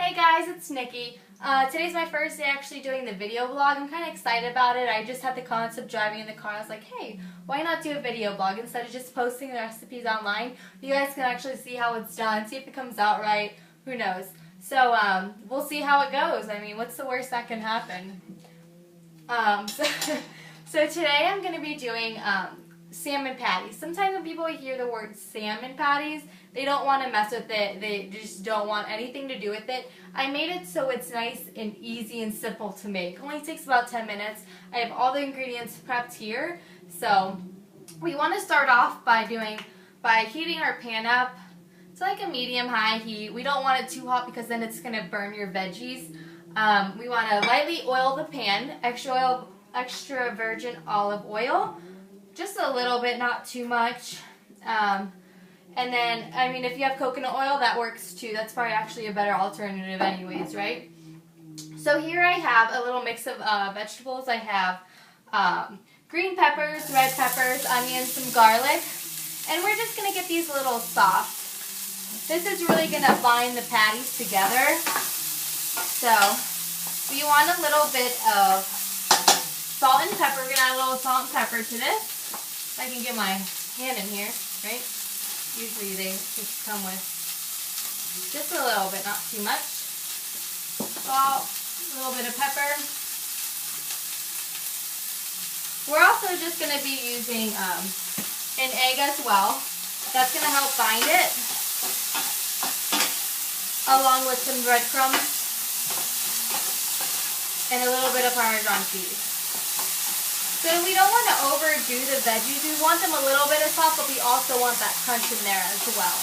Hey guys, it's Nikki. Today's my first day actually doing the video vlog. I'm kind of excited about it. I just had the concept driving in the car. I was like, hey, why not do a video vlog instead of just posting the recipes online? You guys can actually see how it's done, see if it comes out right. Who knows? So we'll see how it goes. I mean, what's the worst that can happen? So today I'm going to be doing salmon patties. Sometimes when people hear the word salmon patties, they don't want to mess with it. They just don't want anything to do with it. I made it so it's nice and easy and simple to make. It only takes about 10 minutes. I have all the ingredients prepped here. So we want to start off by heating our pan up to like a medium-high heat. We don't want it too hot because then it's going to burn your veggies. We want to lightly oil the pan, extra virgin olive oil. Just a little bit, not too much. And then, I mean, if you have coconut oil, that works too. That's probably actually a better alternative anyways, right? So here I have a little mix of vegetables. I have green peppers, red peppers, onions, some garlic. And we're just going to get these a little soft. This is really going to bind the patties together. So we want a little bit of salt and pepper. We're going to add a little salt and pepper to this. If I can get my hand in here, right? Usually they just come with just a little bit, not too much. Salt, a little bit of pepper. We're also just going to be using an egg as well. That's going to help bind it, along with some breadcrumbs and a little bit of Parmesan cheese. So we don't want to overdo the veggies. We want them a little bit of soft, but we also want that crunch in there as well.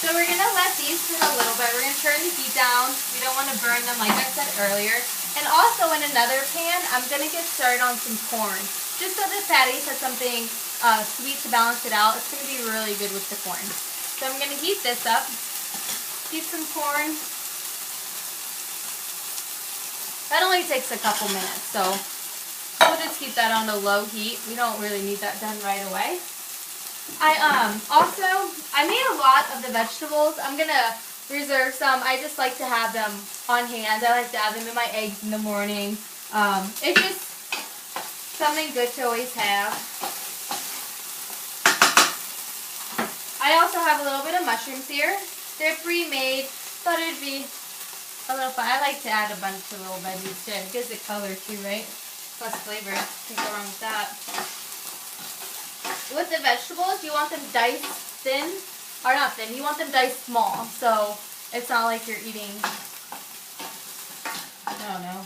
So we're going to let these sit a little bit. We're going to turn the heat down. We don't want to burn them like I said earlier. And also in another pan, I'm going to get started on some corn. Just so the patties have something sweet to balance it out. It's going to be really good with the corn. So I'm going to heat this up. Heat some corn. That only takes a couple minutes, so we'll just keep that on a low heat. We don't really need that done right away. I made a lot of the vegetables. I'm going to reserve some. I just like to have them on hand. I like to have them in my eggs in the morning. It's just something good to always have. I also have a little bit of mushrooms here. They're pre-made. Thought it'd be a little fun. I like to add a bunch of little veggies too. It gives it color too, right? Plus flavor. Can't go wrong with that. With the vegetables, you want them diced thin, or not thin, you want them diced small, so it's not like you're eating, I don't know,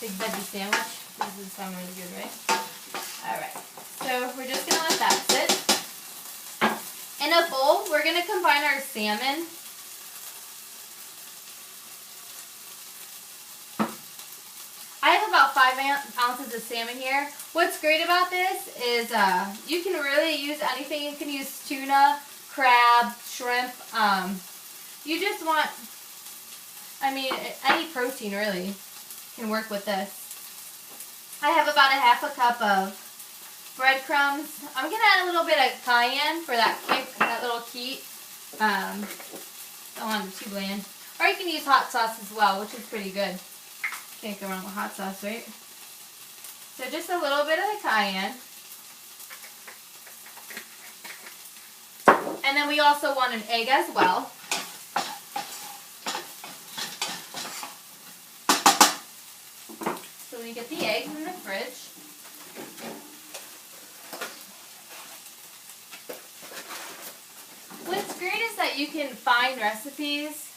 big veggie sandwich. This would sound really good, right? Alright, so we're just going to let that sit. In a bowl, we're going to combine our salmon. I have about 5 ounces of salmon here. What's great about this is you can really use anything. You can use tuna, crab, shrimp. You just want, I mean, any protein really can work with this. I have about a half a cup of breadcrumbs. I'm going to add a little bit of cayenne for that kick, that little heat. Don't want it too bland. Or you can use hot sauce as well, which is pretty good. Can't go wrong with hot sauce, right? So just a little bit of the cayenne. And then we also want an egg as well. So we get the eggs in the fridge. What's great is that you can find recipes.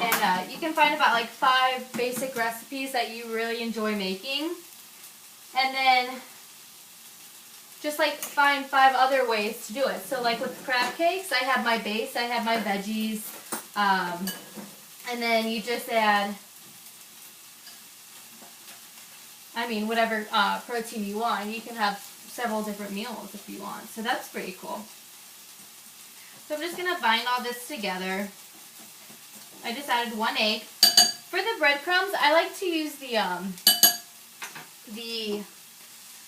And you can find about like 5 basic recipes that you really enjoy making. And then just like find 5 other ways to do it. So like with crab cakes, I have my base, I have my veggies. And then you just add, I mean, whatever protein you want. You can have several different meals if you want. So that's pretty cool. So I'm just going to bind all this together. I just added 1 egg. For the breadcrumbs, I like to use the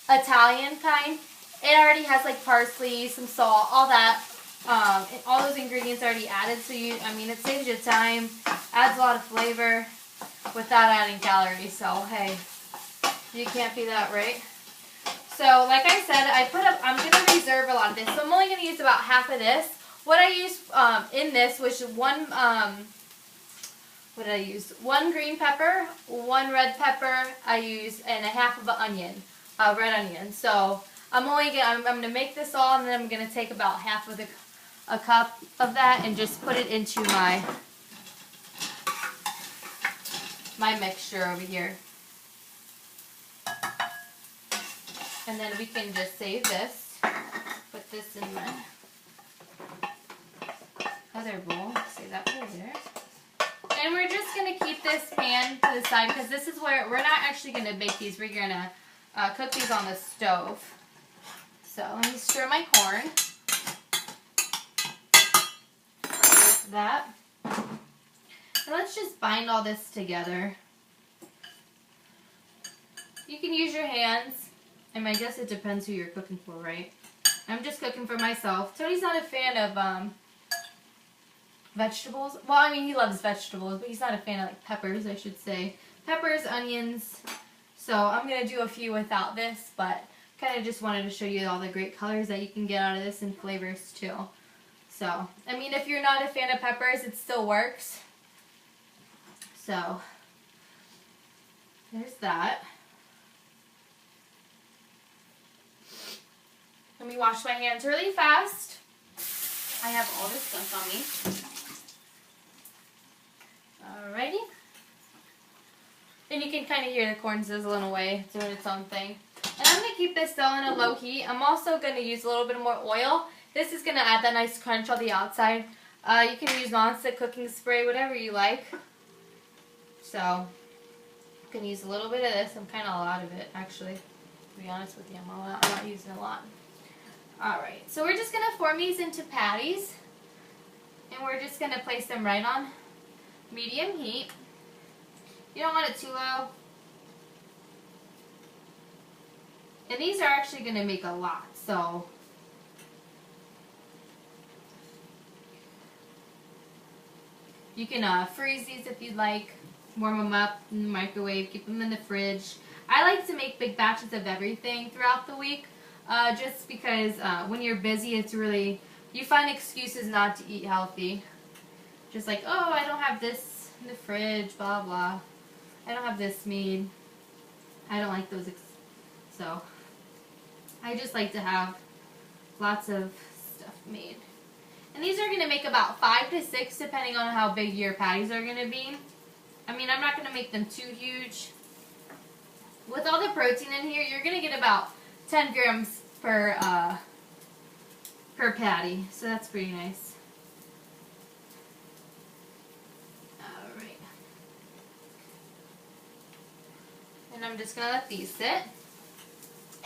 Italian kind. It already has like parsley, some salt, all that all those ingredients already added, so it saves you time, adds a lot of flavor without adding calories. So hey, you can't beat that, right? So like I said, I'm gonna reserve a lot of this. So I'm only gonna use about half of this. What I used in this was one. What did I use? 1 green pepper, 1 red pepper. I used and a half of an onion, red onion. So I'm gonna make this all, and then I'm gonna take about half of a cup of that and just put it into my mixture over here. And then we can just save this. Put this in my other bowl. Save that over there. And we're just going to keep this pan to the side because this is where we're not actually going to bake these. We're going to cook these on the stove. So let me stir my corn. With that. And let's just bind all this together. You can use your hands. I guess it depends who you're cooking for, right? I'm just cooking for myself. Tony's not a fan of vegetables. Well, he loves vegetables, but he's not a fan of peppers, I should say. Peppers, onions. So I'm going to do a few without this, but kind of just wanted to show you all the great colors that you can get out of this and flavors too. So, if you're not a fan of peppers, it still works. So, there's that. Let me wash my hands really fast. I have all this stuff on me. Alrighty. And you can kind of hear the corn sizzling away, doing its own thing. And I'm going to keep this still in a low heat. I'm also going to use a little bit more oil. This is going to add that nice crunch on the outside. You can use nonstick cooking spray, whatever you like. So, you can use a little bit of this. I'm kind of a lot of it, actually. To be honest with you, I'm not using a lot. Alright, so we're just going to form these into patties. And we're just going to place them right on medium heat. You don't want it too low. And these are actually going to make a lot, so you can freeze these if you'd like, warm them up in the microwave, keep them in the fridge. I like to make big batches of everything throughout the week, just because when you're busy, it's really, you find excuses not to eat healthy. Just like, oh, I don't have this in the fridge, blah, blah. I don't have this made. I don't like those, so I just like to have lots of stuff made. And these are going to make about 5 to 6 depending on how big your patties are going to be. I'm not going to make them too huge. With all the protein in here, you're going to get about 10 grams per patty. So that's pretty nice. Alright. And I'm just going to let these sit.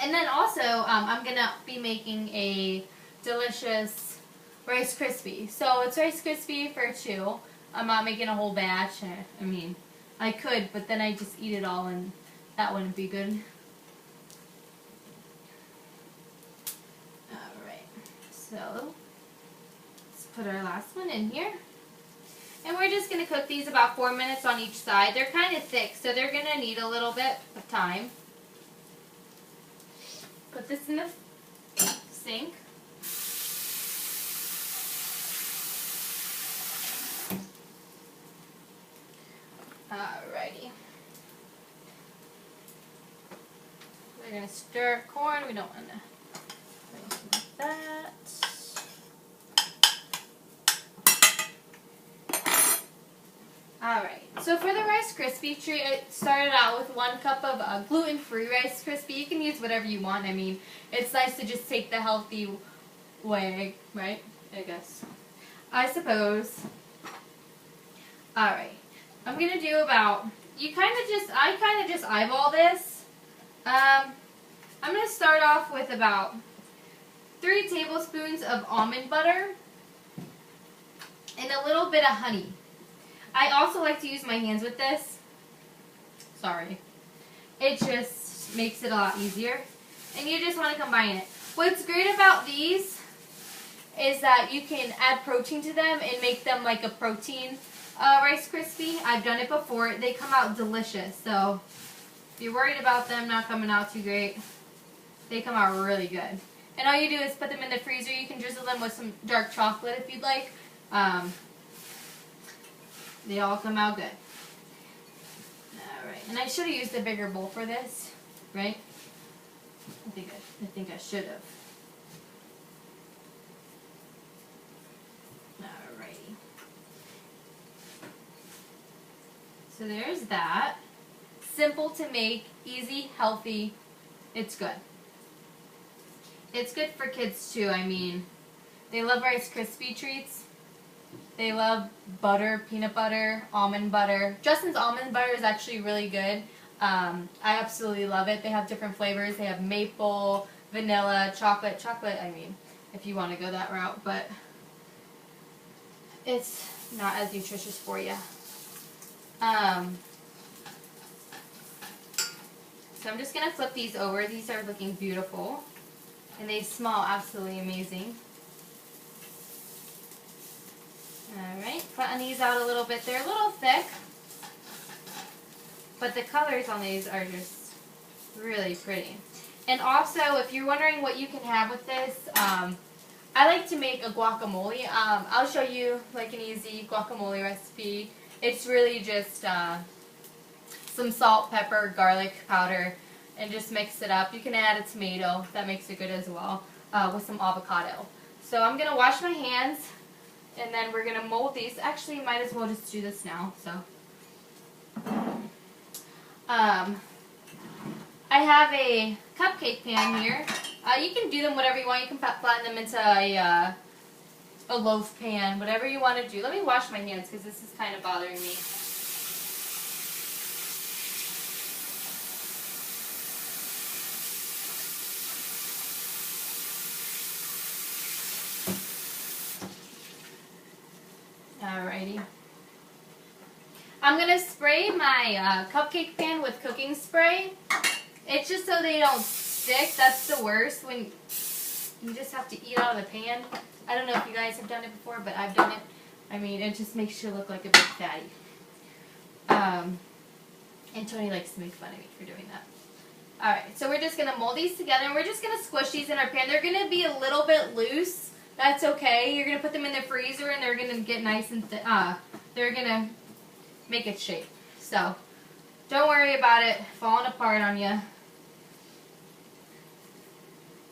And then also, I'm going to be making a delicious Rice Krispie. So it's Rice Krispie for 2. I'm not making a whole batch. I could, but then I just eat it all and that wouldn't be good. Alright, so let's put our last one in here. And we're just going to cook these about 4 minutes on each side. They're kind of thick, so they're going to need a little bit of time. Put this in the sink. Alrighty. We're going to stir corn. We don't want to like that. Alright, so for the Rice Krispie treat, I started out with 1 cup of gluten-free Rice Krispie. You can use whatever you want. It's nice to just take the healthy way, right? I guess. I suppose. Alright. I'm going to do about, I kind of just eyeball this. I'm going to start off with about 3 tablespoons of almond butter and a little bit of honey. I also like to use my hands with this. Sorry. It just makes it a lot easier. And you just want to combine it. What's great about these is that you can add protein to them and make them like a protein Rice Krispie. I've done it before. They come out delicious. So if you're worried about them not coming out too great, they come out really good. And all you do is put them in the freezer. You can drizzle them with some dark chocolate if you'd like. They all come out good. Alright, and I should have used a bigger bowl for this, right? I think I should have. Alrighty. So there's that. Simple to make, easy, healthy. It's good. It's good for kids too. I mean, they love Rice Krispie treats. They love butter, peanut butter, almond butter. Justin's almond butter is actually really good. I absolutely love it. They have different flavors. They have maple, vanilla, chocolate. Chocolate, I mean, if you want to go that route, but it's not as nutritious for you. So I'm just going to flip these over. These are looking beautiful. And they smell absolutely amazing. Alright, cutting these out a little bit. They're a little thick, but the colors on these are just really pretty. And also, if you're wondering what you can have with this, I like to make a guacamole. I'll show you like an easy guacamole recipe. It's really just some salt, pepper, garlic powder, and just mix it up. You can add a tomato. That makes it good as well, with some avocado. So I'm going to wash my hands, and then we're going to mold these. Actually, might as well just do this now. So, I have a cupcake pan here. You can do them whatever you want. You can flatten them into a loaf pan, whatever you want to do. Let me wash my hands because this is kind of bothering me. Alrighty. I'm going to spray my cupcake pan with cooking spray. It's just so they don't stick. That's the worst, when you just have to eat out of the pan. I don't know if you guys have done it before, but I've done it. I mean, it just makes you look like a big fatty. And Tony likes to make fun of me for doing that. Alright, so we're just going to mold these together, and we're just going to squish these in our pan. They're going to be a little bit loose. That's okay. You're going to put them in the freezer, and they're going to get nice and they're going to make its shape. So, don't worry about it falling apart on you.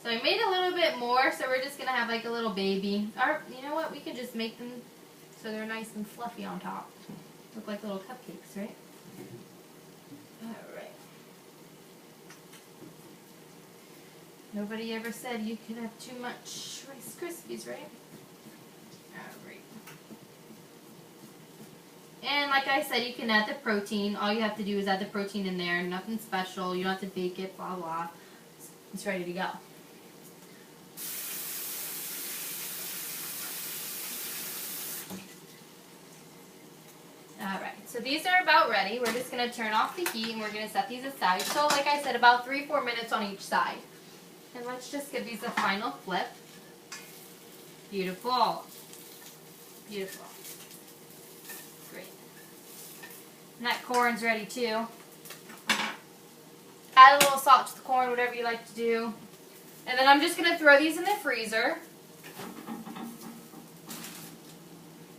So I made a little bit more, so we're just going to have like a little baby. Or, you know what? We can just make them so they're nice and fluffy on top. Look like little cupcakes, right? Alright. Nobody ever said you could have too much Rice Krispies, right? Alright. And like I said, you can add the protein. All you have to do is add the protein in there. Nothing special. You don't have to bake it, blah, blah. It's ready to go. Alright, so these are about ready. We're just going to turn off the heat and we're going to set these aside. So like I said, about 3-4 minutes on each side. And let's just give these a final flip. Beautiful. Beautiful. Great. And that corn's ready too. Add a little salt to the corn, whatever you like to do. And then I'm just going to throw these in the freezer.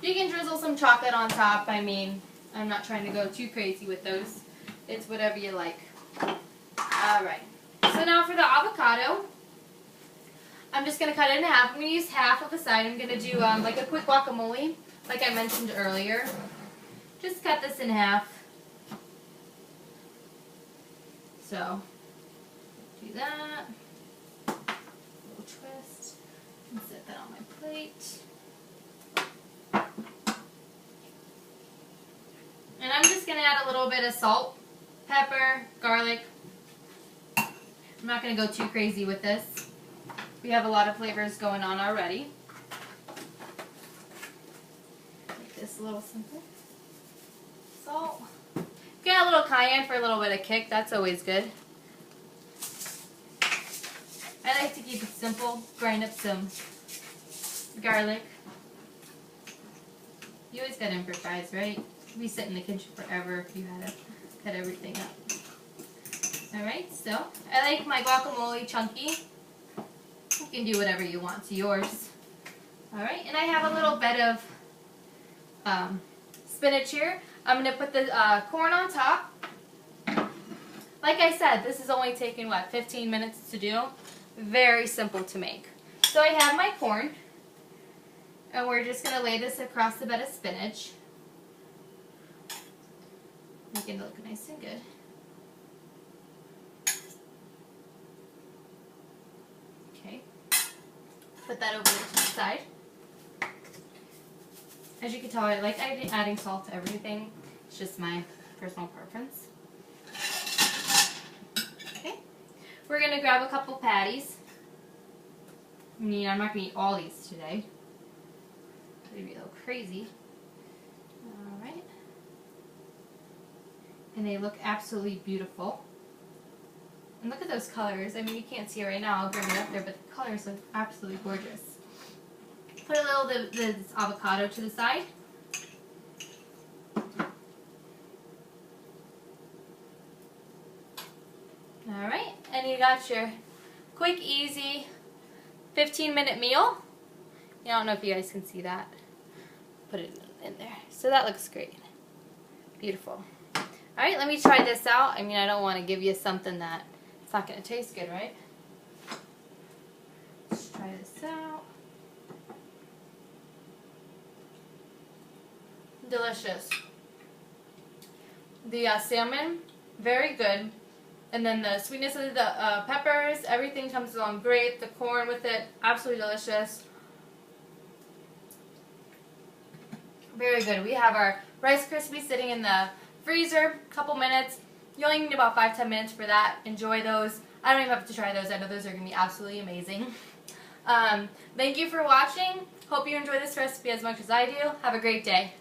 You can drizzle some chocolate on top. I mean, I'm not trying to go too crazy with those. It's whatever you like. Alright. So now for the avocado, I'm just going to cut it in half. I'm going to use half of a side. I'm going to do like a quick guacamole, like I mentioned earlier. Just cut this in half. So, do that. A little twist. And set that on my plate. And I'm just going to add a little bit of salt, pepper, garlic. I'm not going to go too crazy with this. We have a lot of flavors going on already. Make this a little simple. Salt. Get a little cayenne for a little bit of kick. That's always good. I like to keep it simple. Grind up some garlic. You always gotta improvise, right? You'd be sitting in the kitchen forever if you had to cut everything up. Alright, so I like my guacamole chunky. You can do whatever you want to yours. Alright, and I have a little bit of spinach here. I'm going to put the corn on top. Like I said, this is only taking, 15 minutes to do? Very simple to make. So I have my corn, and we're just going to lay this across the bed of spinach. Make it look nice and good. Okay. Put that over there to the side. As you can tell, I like adding salt to everything. It's just my personal preference. Okay. We're going to grab a couple patties. I'm not going to eat all these today. It'd be a little crazy. Alright. And they look absolutely beautiful. And look at those colors. I mean, you can't see it right now. I'll bring it up there, but the colors look absolutely gorgeous. Put a little of this avocado to the side. Alright, and you got your quick, easy 15-minute meal. I don't know if you guys can see that. Put it in there. So that looks great. Beautiful. Alright, let me try this out. I mean, I don't want to give you something that it's not going to taste good, right? Let's try this out. Delicious. The salmon, very good. And then the sweetness of the peppers, everything comes along great. The corn with it, absolutely delicious. Very good. We have our Rice Krispies sitting in the freezer, a couple minutes. You only need about 5-10 minutes for that. Enjoy those. I don't even have to try those. I know those are going to be absolutely amazing. Thank you for watching. Hope you enjoy this recipe as much as I do. Have a great day.